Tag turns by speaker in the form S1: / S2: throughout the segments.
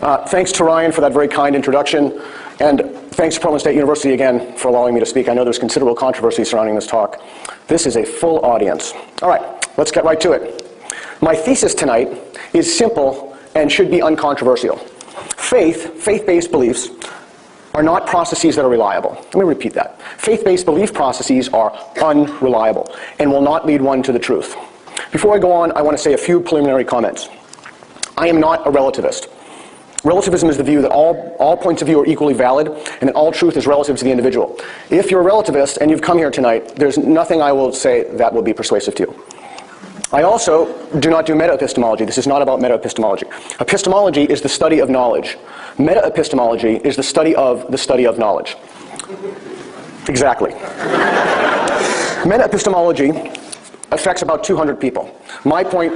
S1: Thanks to Ryan for that very kind introduction, and thanks to Portland State University again for allowing me to speak. I know there's considerable controversy surrounding this talk. This is a full audience. All right, let's get right to it. My thesis tonight is simple and should be uncontroversial. Faith-based beliefs are not processes that are reliable. Let me repeat that. Faith-based belief processes are unreliable and will not lead one to the truth. Before I go on, I want to say a few preliminary comments. I am not a relativist. Relativism is the view that all points of view are equally valid and that all truth is relative to the individual. If you're a relativist and you've come here tonight, there's nothing I will say that will be persuasive to you. I also do not do meta-epistemology. This is not about meta-epistemology. Epistemology is the study of knowledge. Meta-epistemology is the study of knowledge. Exactly. Meta-epistemology affects about 200 people. My point,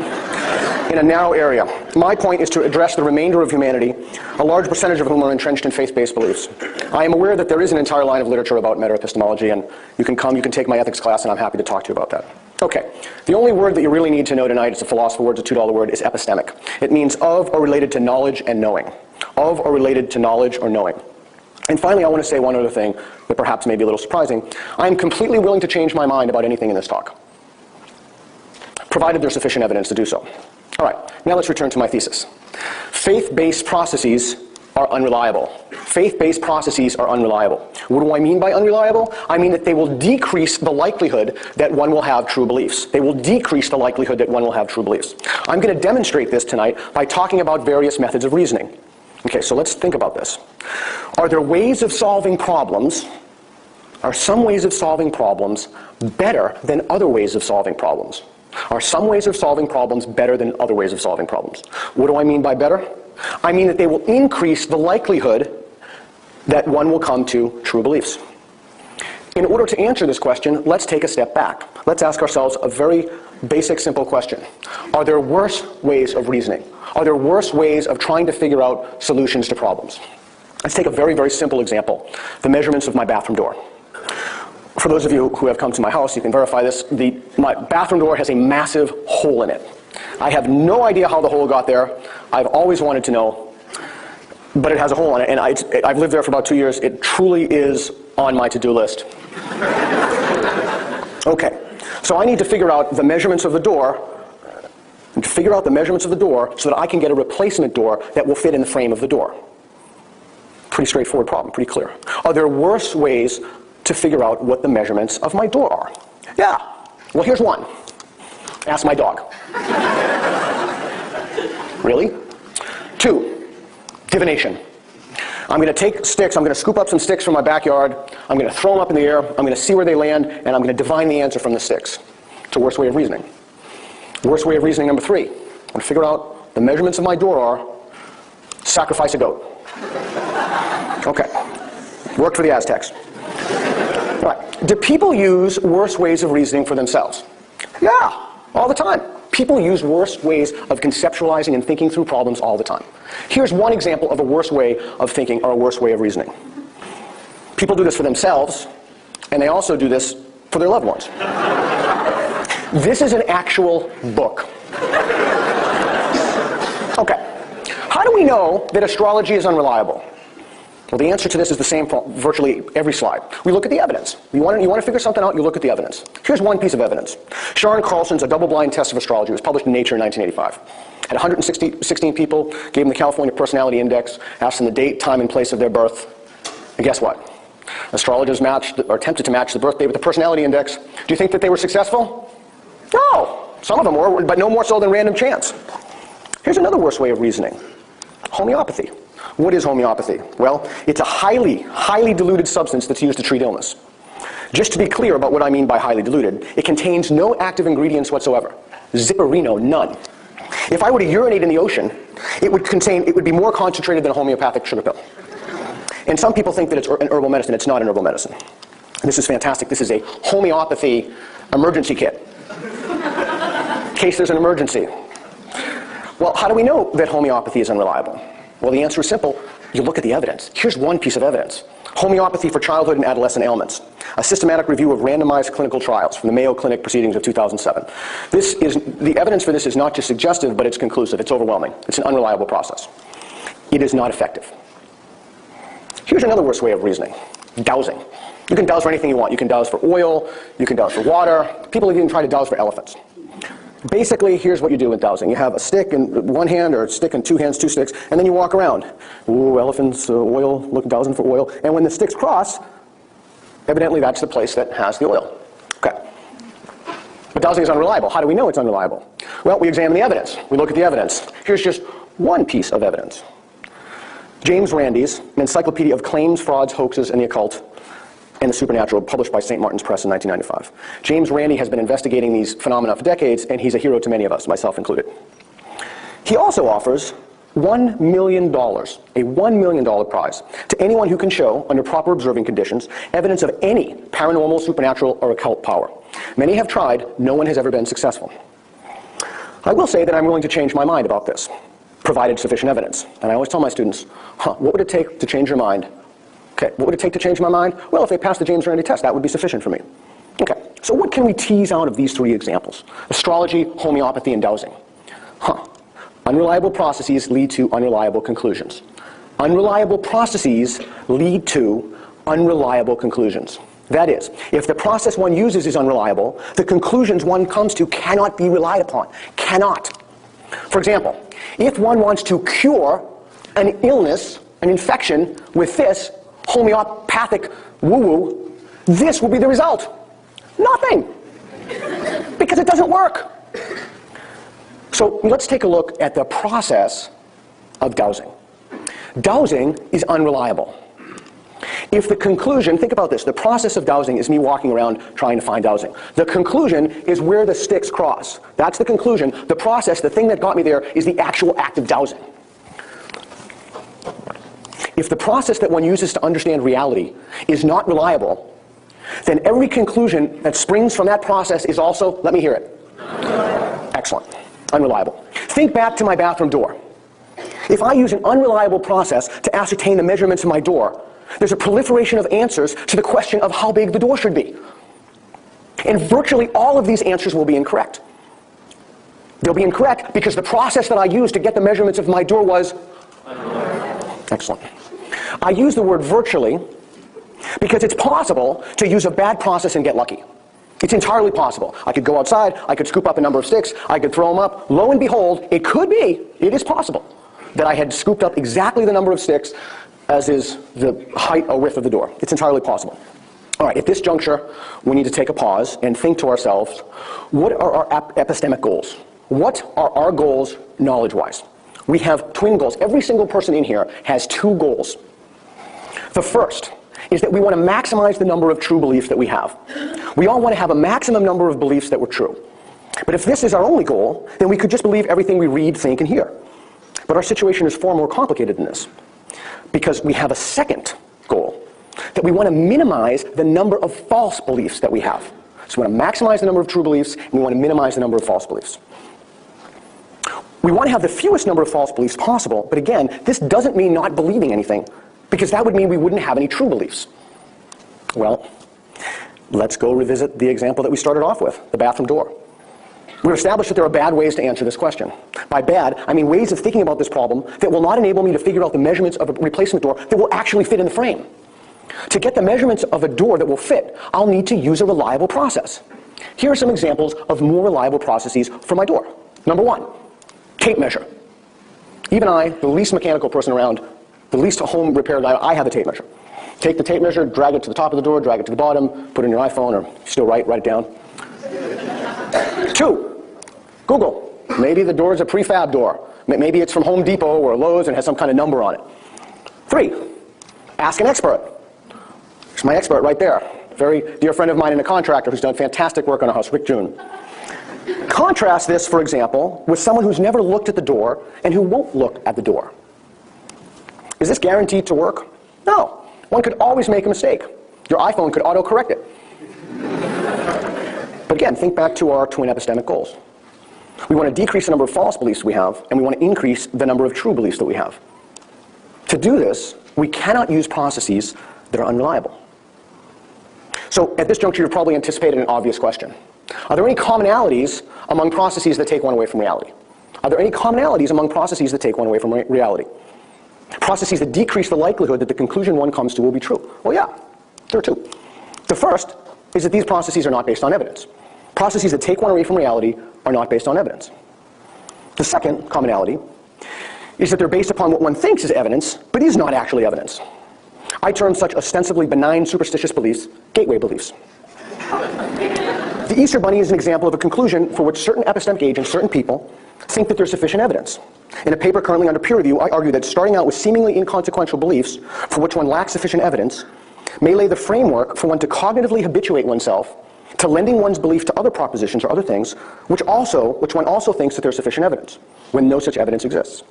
S1: in a narrow area, my point is to address the remainder of humanity, a large percentage of whom are entrenched in faith-based beliefs. I am aware that there is an entire line of literature about meta-epistemology, and you can take my ethics class, and I'm happy to talk to you about that. Okay, the only word that you really need to know tonight, it's a philosopher word, it's a $2 word, is epistemic. It means of or related to knowledge and knowing. Of or related to knowledge or knowing. And finally, I want to say one other thing that perhaps may be a little surprising. I am completely willing to change my mind about anything in this talk, provided there's sufficient evidence to do so. All right, now let's return to my thesis. Faith-based processes are unreliable. Faith-based processes are unreliable. What do I mean by unreliable? I mean that they will decrease the likelihood that one will have true beliefs. They will decrease the likelihood that one will have true beliefs. I'm going to demonstrate this tonight by talking about various methods of reasoning. Okay, so let's think about this. Are there ways of solving problems? Are some ways of solving problems better than other ways of solving problems? Are some ways of solving problems better than other ways of solving problems? What do I mean by better? I mean that they will increase the likelihood that one will come to true beliefs. In order to answer this question, let's take a step back. Let's ask ourselves a very basic, simple question. Are there worse ways of reasoning? Are there worse ways of trying to figure out solutions to problems? Let's take a very, very simple example. The measurements of my bathroom door. For those of you who have come to my house, you can verify this. My bathroom door has a massive hole in it. I have no idea how the hole got there. I've always wanted to know, but it has a hole in it, and I've lived there for about 2 years. It truly is on my to-do list. Okay, so I need to figure out the measurements of the door, so that I can get a replacement door that will fit in the frame of the door. Pretty straightforward problem, pretty clear. Are there worse ways to figure out what the measurements of my door are? Yeah. Well, here's one. Ask my dog. Really? 2, divination. I'm going to take sticks, I'm going to scoop up some sticks from my backyard, I'm going to throw them up in the air, I'm going to see where they land, and I'm going to divine the answer from the sticks. It's a worse way of reasoning. Worst way of reasoning number 3. I'm going to figure out the measurements of my door are sacrifice a goat. Okay. Worked for the Aztecs. All right. Do people use worse ways of reasoning for themselves? Yeah, all the time. People use worse ways of conceptualizing and thinking through problems all the time. Here's one example of a worse way of thinking or a worse way of reasoning. People do this for themselves, and they also do this for their loved ones. This is an actual book. Okay. How do we know that astrology is unreliable? Well, the answer to this is the same for virtually every slide. We look at the evidence. You want to figure something out, you look at the evidence. Here's one piece of evidence. Sharon Carlson's A Double-Blind Test of Astrology was published in Nature in 1985. Had 116 people, gave them the California Personality Index, asked them the date, time, and place of their birth. And guess what? Astrologers attempted to match the birth date with the personality index. Do you think that they were successful? No. Some of them were, but no more so than random chance. Here's another worse way of reasoning. Homeopathy. What is homeopathy? Well, it's a highly, highly diluted substance that's used to treat illness. Just to be clear about what I mean by highly diluted, it contains no active ingredients whatsoever. Zipperino, none. If I were to urinate in the ocean, it would be more concentrated than a homeopathic sugar pill. And some people think that it's an herbal medicine. It's not an herbal medicine. This is fantastic. This is a homeopathy emergency kit. In case there's an emergency. Well, how do we know that homeopathy is unreliable? Well, the answer is simple. You look at the evidence. Here's one piece of evidence. Homeopathy for Childhood and Adolescent Ailments. A systematic review of randomized clinical trials from the Mayo Clinic Proceedings of 2007. The evidence for this is not just suggestive, but it's conclusive. It's overwhelming. It's an unreliable process. it is not effective. Here's another worse way of reasoning: dowsing. You can douse for anything you want. You can douse for oil, you can douse for water. People have even tried to douse for elephants. Basically, here's what you do with dowsing. You have a stick in one hand, or a stick in two hands, two sticks, and then you walk around. Ooh, elephants, oil, look, dowsing for oil. And when the sticks cross, evidently that's the place that has the oil. Okay. But dowsing is unreliable. How do we know it's unreliable? Well, we examine the evidence. We look at the evidence. Here's just one piece of evidence. James Randi's An Encyclopedia of Claims, Frauds, Hoaxes, and the Occult and the Supernatural, published by St. Martin's Press in 1995. James Randi has been investigating these phenomena for decades, and he's a hero to many of us, myself included. He also offers $1 million, a $1 million prize, to anyone who can show, under proper observing conditions, evidence of any paranormal, supernatural, or occult power. Many have tried. No one has ever been successful. I will say that I'm willing to change my mind about this, provided sufficient evidence. And I always tell my students, what would it take to change your mind? Okay, what would it take to change my mind? Well, if they pass the James Randi test, that would be sufficient for me. Okay, so what can we tease out of these three examples? Astrology, homeopathy, and dowsing. Unreliable processes lead to unreliable conclusions. Unreliable processes lead to unreliable conclusions. That is, if the process one uses is unreliable, the conclusions one comes to cannot be relied upon. Cannot. For example, if one wants to cure an illness, an infection, with this homeopathic woo-woo, this will be the result. Nothing. Because it doesn't work. So let's take a look at the process of dowsing. Dowsing is unreliable. If the conclusion, think about this, the process of dowsing is me walking around trying to find dowsing. The conclusion is where the sticks cross. That's the conclusion. The process, the thing that got me there, is the actual act of dowsing. If the process that one uses to understand reality is not reliable, then every conclusion that springs from that process is also, let me hear it, excellent, unreliable. Think back to my bathroom door. If I use an unreliable process to ascertain the measurements of my door, there's a proliferation of answers to the question of how big the door should be. And virtually all of these answers will be incorrect. They'll be incorrect because the process that I used to get the measurements of my door was excellent. I use the word virtually because it's possible to use a bad process and get lucky. It's entirely possible. I could go outside, I could scoop up a number of sticks, I could throw them up. Lo and behold, it could be, it is possible, that I had scooped up exactly the number of sticks as is the height or width of the door. It's entirely possible. All right, at this juncture, we need to take a pause and think to ourselves, what are our epistemic goals? What are our goals knowledge-wise? We have twin goals. Every single person in here has two goals. The first is that we want to maximize the number of true beliefs that we have. We all want to have a maximum number of beliefs that were true. But if this is our only goal, then we could just believe everything we read, think, and hear. But our situation is far more complicated than this, because we have a second goal, that we want to minimize the number of false beliefs that we have. So we want to maximize the number of true beliefs, and we want to minimize the number of false beliefs. We want to have the fewest number of false beliefs possible, but again, this doesn't mean not believing anything, because that would mean we wouldn't have any true beliefs. Well, let's go revisit the example that we started off with, the bathroom door. We've established that there are bad ways to answer this question. By bad, I mean ways of thinking about this problem that will not enable me to figure out the measurements of a replacement door that will actually fit in the frame. To get the measurements of a door that will fit, I'll need to use a reliable process. Here are some examples of more reliable processes for my door. Number one, tape measure. Even I, the least mechanical person around, the least home repair guy, I have a tape measure. Take the tape measure, drag it to the top of the door, drag it to the bottom, put it in your iPhone, or still write it down. 2, Google. Maybe the door is a prefab door. Maybe it's from Home Depot or Lowe's and has some kind of number on it. 3, ask an expert. There's my expert right there. Very dear friend of mine and a contractor who's done fantastic work on a house, Rick June. Contrast this, for example, with someone who's never looked at the door and who won't look at the door. Is this guaranteed to work? No. One could always make a mistake. Your iPhone could auto-correct it. But again, think back to our twin epistemic goals. We want to decrease the number of false beliefs we have, and we want to increase the number of true beliefs that we have. To do this, we cannot use processes that are unreliable. So at this juncture, you've probably anticipated an obvious question. Are there any commonalities among processes that take one away from reality? Are there any commonalities among processes that take one away from reality? Processes that decrease the likelihood that the conclusion one comes to will be true. Well, yeah, there are two. The first is that these processes are not based on evidence. Processes that take one away from reality are not based on evidence. The second commonality is that they're based upon what one thinks is evidence, but is not actually evidence. I term such ostensibly benign superstitious beliefs gateway beliefs. The Easter Bunny is an example of a conclusion for which certain epistemic agents, certain people, think that there's sufficient evidence. In a paper currently under peer review, I argue that starting out with seemingly inconsequential beliefs for which one lacks sufficient evidence may lay the framework for one to cognitively habituate oneself to lending one's belief to other propositions or other things which one also thinks that there's sufficient evidence, when no such evidence exists.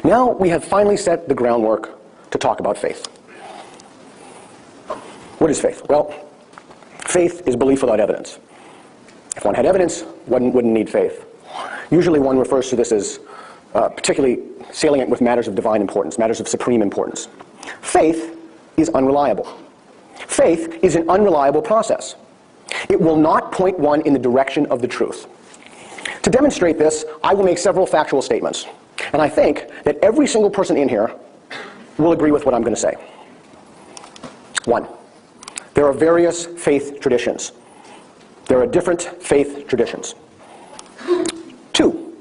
S1: Now we have finally set the groundwork to talk about faith. What is faith? Well, faith is belief without evidence. If one had evidence, one wouldn't need faith. Usually one refers to this as particularly salient with matters of divine importance, matters of supreme importance. Faith is unreliable. Faith is an unreliable process. It will not point one in the direction of the truth. To demonstrate this, I will make several factual statements. And I think that every single person in here will agree with what I'm going to say. 1. There are various faith traditions. There are different faith traditions. 2.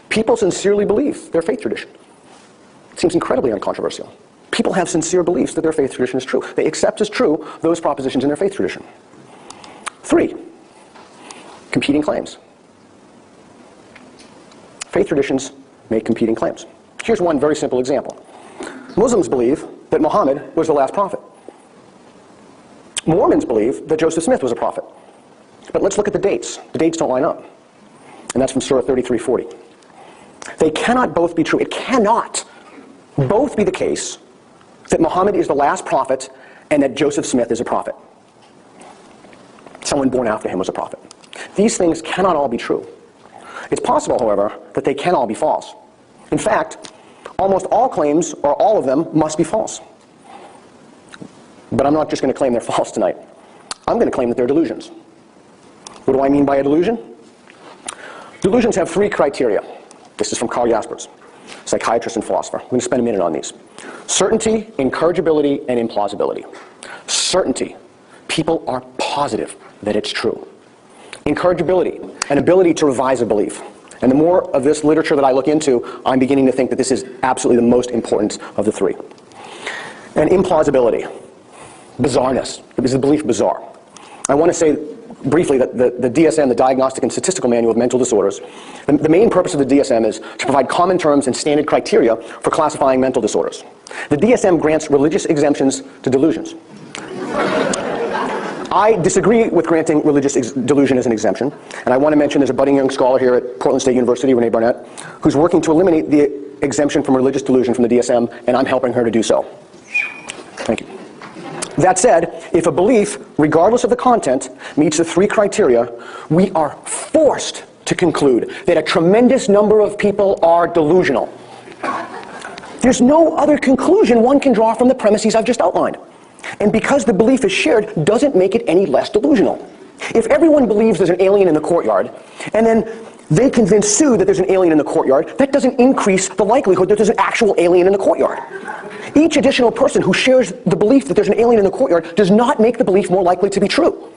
S1: People sincerely believe their faith tradition. It seems incredibly uncontroversial. People have sincere beliefs that their faith tradition is true. They accept as true those propositions in their faith tradition. 3. Competing claims. Faith traditions make competing claims. Here's one very simple example. Muslims believe that Muhammad was the last prophet. Mormons believe that Joseph Smith was a prophet. But let's look at the dates. The dates don't line up. And that's from Surah 33:40. They cannot both be true. It cannot both be the case that Muhammad is the last prophet and that Joseph Smith is a prophet. Someone born after him was a prophet. These things cannot all be true. It's possible, however, that they can all be false. In fact, almost all claims, or all of them, must be false. But I'm not just going to claim they're false tonight. I'm going to claim that they're delusions. What do I mean by a delusion? Delusions have 3 criteria. This is from Carl Jaspers, psychiatrist and philosopher. I'm going to spend a minute on these. Certainty, incorrigibility, and implausibility. Certainty. People are positive that it's true. Incorrigibility, an ability to revise a belief. And the more of this literature that I look into, I'm beginning to think that this is absolutely the most important of the 3. And implausibility, bizarreness. Is the belief bizarre? I want to say briefly that the DSM, the Diagnostic and Statistical Manual of Mental Disorders, the main purpose of the DSM is to provide common terms and standard criteria for classifying mental disorders. The DSM grants religious exemptions to delusions. I disagree with granting religious delusion as an exemption, and I want to mention there's a budding young scholar here at Portland State University, Renee Barnett, who's working to eliminate the exemption from religious delusion from the DSM, and I'm helping her to do so. Thank you. That said, if a belief, regardless of the content, meets the 3 criteria, we are forced to conclude that a tremendous number of people are delusional. There's no other conclusion one can draw from the premises I've just outlined. And because the belief is shared doesn't make it any less delusional. If everyone believes there's an alien in the courtyard, and then they convince Sue that there's an alien in the courtyard, that doesn't increase the likelihood that there's an actual alien in the courtyard. Each additional person who shares the belief that there's an alien in the courtyard does not make the belief more likely to be true.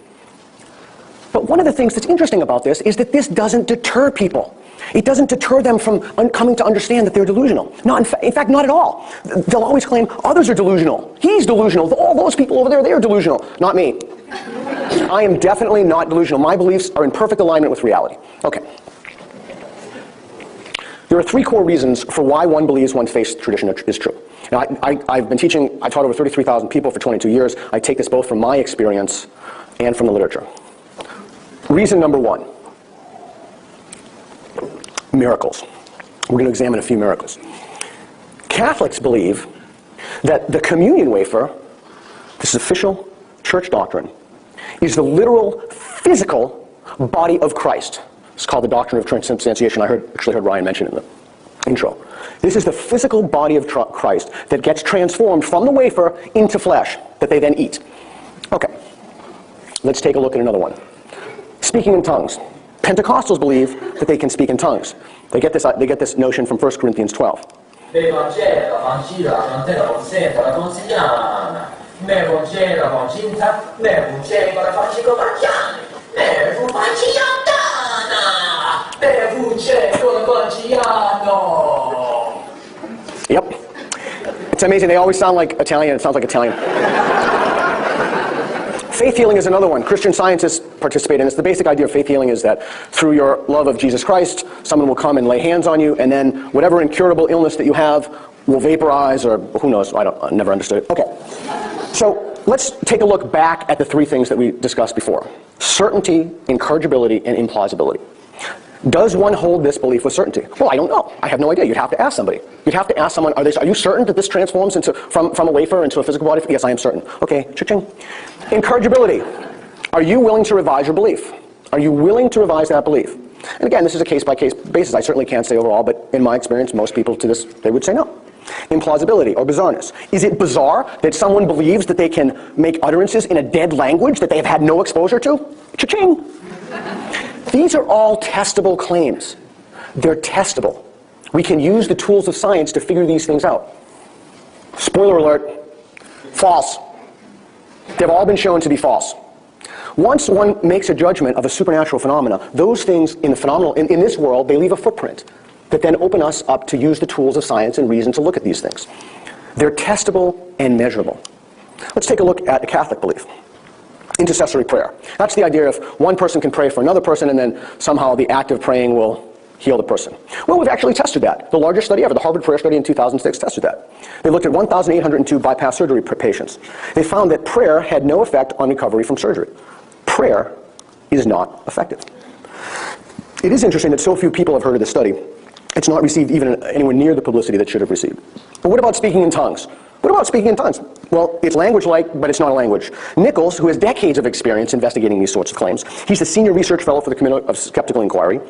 S1: But one of the things that's interesting about this is that this doesn't deter people. It doesn't deter them from coming to understand that they're delusional. In fact, not at all. They'll always claim others are delusional. He's delusional. All those people over there, they're delusional. Not me. I am definitely not delusional. My beliefs are in perfect alignment with reality. Okay. There are 3 core reasons for why one believes one's faith tradition is true. Now, I've been teaching, I've taught over 33,000 people for 22 years. I take this both from my experience and from the literature. Reason number 1. Miracles. We're going to examine a few miracles. Catholics believe that the communion wafer, this is official church doctrine, is the literal, physical body of Christ. It's called the doctrine of transubstantiation. I actually heard Ryan mention it in the intro. This is the physical body of Christ that gets transformed from the wafer into flesh that they then eat. Okay, let's take a look at another one. Speaking in tongues. Pentecostals believe that they can speak in tongues. They get this notion from 1 Corinthians 12.
S2: l'Evangelo, non te lo consente, la consigliamo. Me Vangelo, concinta, me Vangelo, la facci comangiare, me Vangelo, me Vangelo, Vangelo.
S1: Yep. It's amazing. They always sound like Italian. It sounds like Italian. Faith healing is another one. Christian scientists participate in this. The basic idea of faith healing is that through your love of Jesus Christ, someone will come and lay hands on you, and then whatever incurable illness that you have will vaporize, or who knows, I never understood it. Okay, so let's take a look back at the three things that we discussed before. Certainty, incorrigibility, and implausibility. Does one hold this belief with certainty? Well, I don't know. I have no idea. You'd have to ask somebody. You'd have to ask someone, are you certain that this transforms from a wafer into a physical body? Yes, I am certain. Okay, cha-ching. Incorrigibility. Are you willing to revise your belief? Are you willing to revise that belief? And again, this is a case-by-case basis. I certainly can't say overall, but in my experience, most people to this, they would say no. Implausibility or bizarreness. Is it bizarre that someone believes that they can make utterances in a dead language that they have had no exposure to? Cha-ching. These are all testable claims. They're testable. We can use the tools of science to figure these things out. Spoiler alert, false. They've all been shown to be false. Once one makes a judgment of a supernatural phenomena, those things in the phenomenal, in this world, they leave a footprint that then open us up to use the tools of science and reason to look at these things. They're testable and measurable. Let's take a look at a Catholic belief. Intercessory prayer. That's the idea of one person can pray for another person and then somehow the act of praying will heal the person. Well, we've actually tested that. The largest study ever, the Harvard Prayer Study in 2006, tested that. They looked at 1,802 bypass surgery patients. They found that prayer had no effect on recovery from surgery. Prayer is not effective. It is interesting that so few people have heard of this study. It's not received even anywhere near the publicity that it should have received. But what about speaking in tongues? What about speaking in tongues? Well, it's language-like, but it's not a language. Nichols, who has decades of experience investigating these sorts of claims, he's a senior research fellow for the Committee of Skeptical Inquiry.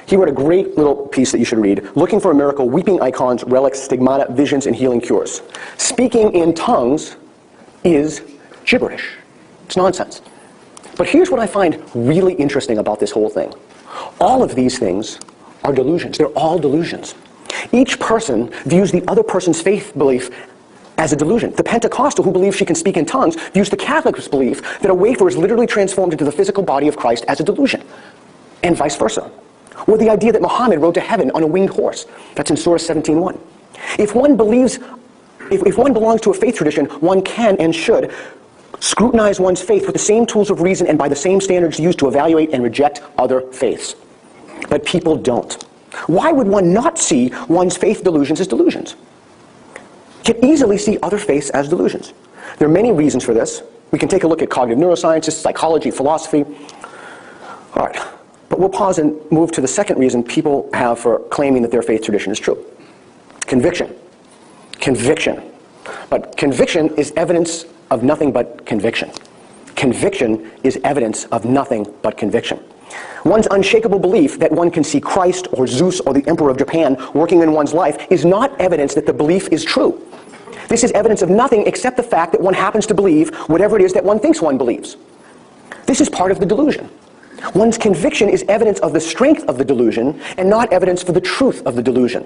S1: He wrote a great little piece that you should read, Looking for a Miracle, Weeping Icons, Relics, Stigmata, Visions, and Healing Cures. Speaking in tongues is gibberish. It's nonsense. But here's what I find really interesting about this whole thing. All of these things are delusions. They're all delusions. Each person views the other person's faith belief as a delusion. The Pentecostal, who believes she can speak in tongues, views the Catholic's belief that a wafer is literally transformed into the physical body of Christ as a delusion, and vice versa. Or the idea that Muhammad rode to heaven on a winged horse. That's in Surah 17:1. If one belongs to a faith tradition, one can and should scrutinize one's faith with the same tools of reason and by the same standards used to evaluate and reject other faiths. But people don't. Why would one not see one's faith delusions as delusions? You can easily see other faiths as delusions. There are many reasons for this. We can take a look at cognitive neurosciences, psychology, philosophy. All right, but we'll pause and move to the second reason people have for claiming that their faith tradition is true. Conviction. Conviction. But conviction is evidence of nothing but conviction. Conviction is evidence of nothing but conviction. One's unshakable belief that one can see Christ or Zeus or the Emperor of Japan working in one's life is not evidence that the belief is true. This is evidence of nothing except the fact that one happens to believe whatever it is that one thinks one believes. This is part of the delusion. One's conviction is evidence of the strength of the delusion and not evidence for the truth of the delusion.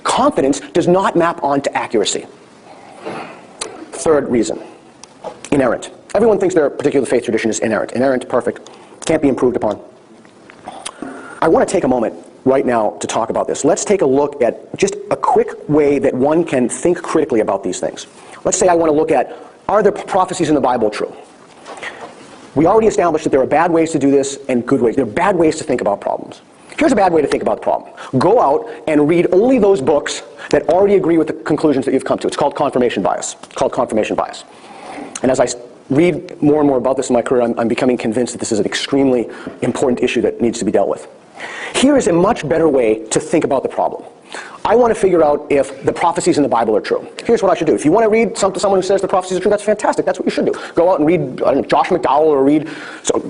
S1: Confidence does not map onto accuracy. Third reason, inerrant. Everyone thinks their particular faith tradition is inerrant. Inerrant, perfect, can't be improved upon. I want to take a moment right now to talk about this. Let's take a look at just a quick way that one can think critically about these things. Let's say I want to look at, are the prophecies in the Bible true? We already established that there are bad ways to do this and good ways. There are bad ways to think about problems. Here's a bad way to think about the problem. Go out and read only those books that already agree with the conclusions that you've come to. It's called confirmation bias. It's called confirmation bias. And as I read more and more about this in my career, I'm becoming convinced that this is an extremely important issue that needs to be dealt with. Here is a much better way to think about the problem. I want to figure out if the prophecies in the Bible are true. Here's what I should do. If you want to read someone who says the prophecies are true, that's fantastic. That's what you should do. Go out and read Josh McDowell or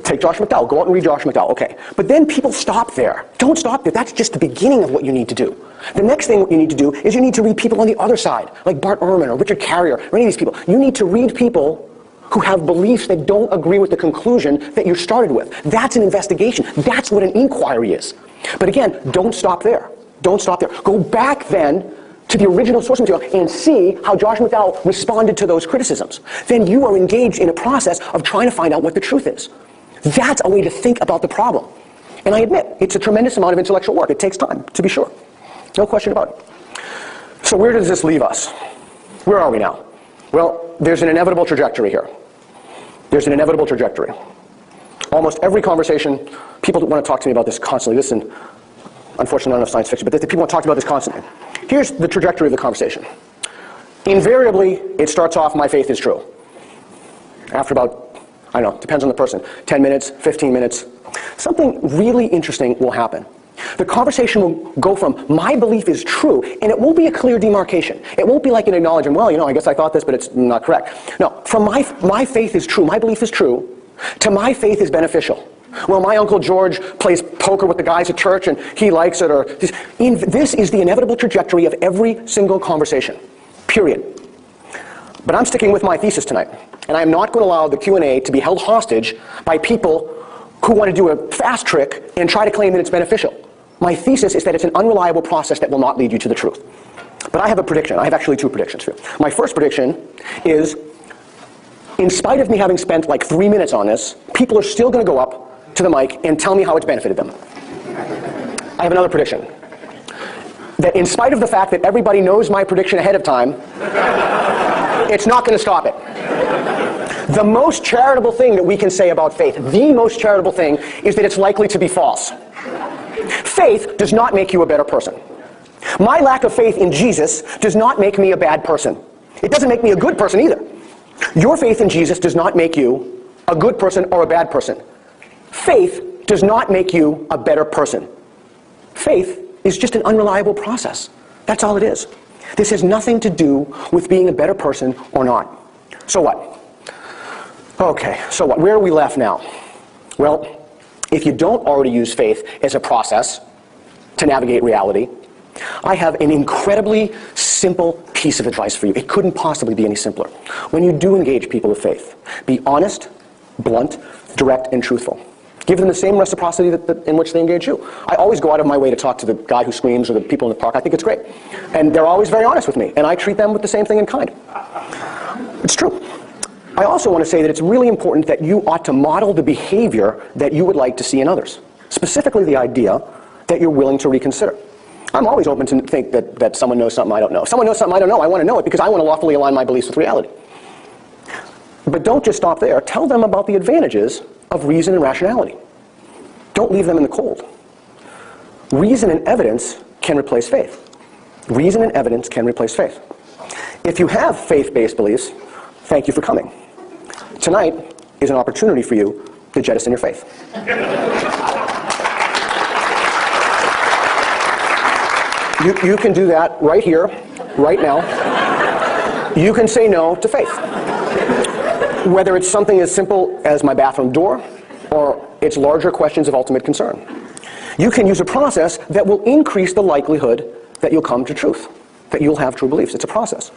S1: take Josh McDowell. Go out and read Josh McDowell. Okay. But then people stop there. Don't stop there. That's just the beginning of what you need to do. The next thing what you need to do is you need to read people on the other side, like Bart Ehrman or Richard Carrier or any of these people. You need to read people who have beliefs that don't agree with the conclusion that you started with. That's an investigation. That's what an inquiry is. But again, don't stop there. Don't stop there. Go back then to the original source material and see how Josh McDowell responded to those criticisms. Then you are engaged in a process of trying to find out what the truth is. That's a way to think about the problem. And I admit, it's a tremendous amount of intellectual work. It takes time, to be sure. No question about it. So where does this leave us? Where are we now? Well, there's an inevitable trajectory here. There's an inevitable trajectory. Almost every conversation, people want to talk to me about this constantly. This is, unfortunately, not enough science fiction, but people want to talk about this constantly. Here's the trajectory of the conversation. Invariably, it starts off, my faith is true. After about, I don't know, depends on the person, 10 minutes, 15 minutes, something really interesting will happen. The conversation will go from, my belief is true, and it won't be a clear demarcation. It won't be like an acknowledgement, well, you know, I guess I thought this, but it's not correct. No, from my faith is true, my belief is true, to my faith is beneficial. Well, my Uncle George plays poker with the guys at church, and he likes it, or this is the inevitable trajectory of every single conversation, period. But I'm sticking with my thesis tonight, and I'm not going to allow the Q&A to be held hostage by people who want to do a fast trick and try to claim that it's beneficial. My thesis is that it's an unreliable process that will not lead you to the truth. But I have a prediction. I have actually two predictions for you. My first prediction is, in spite of me having spent like 3 minutes on this, people are still going to go up to the mic and tell me how it's benefited them. I have another prediction. That in spite of the fact that everybody knows my prediction ahead of time, it's not going to stop it. The most charitable thing that we can say about faith, the most charitable thing, is that it's likely to be false. Faith does not make you a better person. My lack of faith in Jesus does not make me a bad person. It doesn't make me a good person either. Your faith in Jesus does not make you a good person or a bad person. Faith does not make you a better person. Faith is just an unreliable process. That's all it is. This has nothing to do with being a better person or not. So what? Okay, so what? Where are we left now? Well, if you don't already use faith as a process to navigate reality, I have an incredibly simple piece of advice for you. It couldn't possibly be any simpler. When you do engage people of faith, be honest, blunt, direct, and truthful. Give them the same reciprocity in which they engage you. I always go out of my way to talk to the guy who screams or the people in the park. I think it's great. And they're always very honest with me, and I treat them with the same thing in kind. It's true. I also want to say that it's really important that you ought to model the behavior that you would like to see in others. Specifically the idea that you're willing to reconsider. I'm always open to think that someone knows something I don't know. If someone knows something I don't know, I want to know it because I want to lawfully align my beliefs with reality. But don't just stop there. Tell them about the advantages of reason and rationality. Don't leave them in the cold. Reason and evidence can replace faith. Reason and evidence can replace faith. If you have faith-based beliefs, thank you for coming. Tonight is an opportunity for you to jettison your faith. You can do that right here, right now. You can say no to faith. Whether it's something as simple as my bathroom door, or it's larger questions of ultimate concern. You can use a process that will increase the likelihood that you'll come to truth, that you'll have true beliefs. It's a process.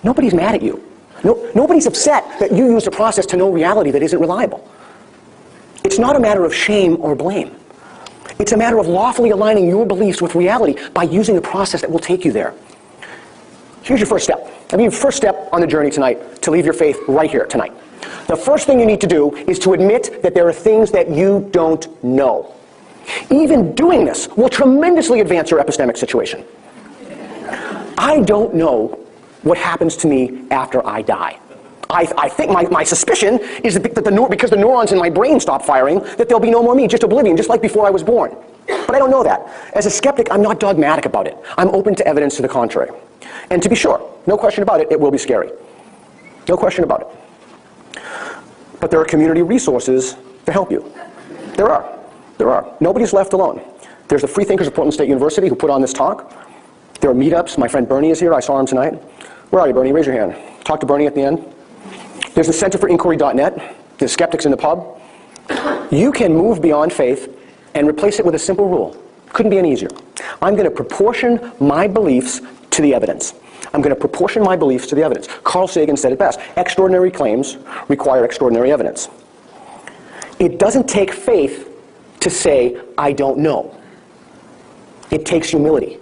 S1: Nobody's mad at you. Nobody's upset that you used a process to know reality that isn't reliable. It's not a matter of shame or blame. It's a matter of lawfully aligning your beliefs with reality by using a process that will take you there. Here's your first step. I mean, first step on the journey tonight to leave your faith right here tonight. The first thing you need to do is to admit that there are things that you don't know. Even doing this will tremendously advance your epistemic situation. I don't know what happens to me after I die. I think my suspicion is that because the neurons in my brain stop firing, that there'll be no more me, just oblivion, just like before I was born. But I don't know that. As a skeptic, I'm not dogmatic about it. I'm open to evidence to the contrary. And to be sure, no question about it, it will be scary. No question about it. But there are community resources to help you. There are. There are. Nobody's left alone. There's the Free Thinkers of Portland State University who put on this talk. There are meetups. My friend Bernie is here. I saw him tonight. Where are you, Bernie? Raise your hand. Talk to Bernie at the end. There's the Center for Inquiry.net. There's Skeptics in the Pub. You can move beyond faith and replace it with a simple rule. Couldn't be any easier. I'm going to proportion my beliefs to the evidence. I'm going to proportion my beliefs to the evidence. Carl Sagan said it best. Extraordinary claims require extraordinary evidence. It doesn't take faith to say, I don't know. It takes humility.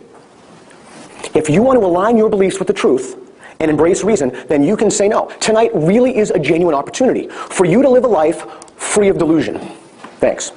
S1: If you want to align your beliefs with the truth and embrace reason, then you can say no. Tonight really is a genuine opportunity for you to live a life free of delusion. Thanks.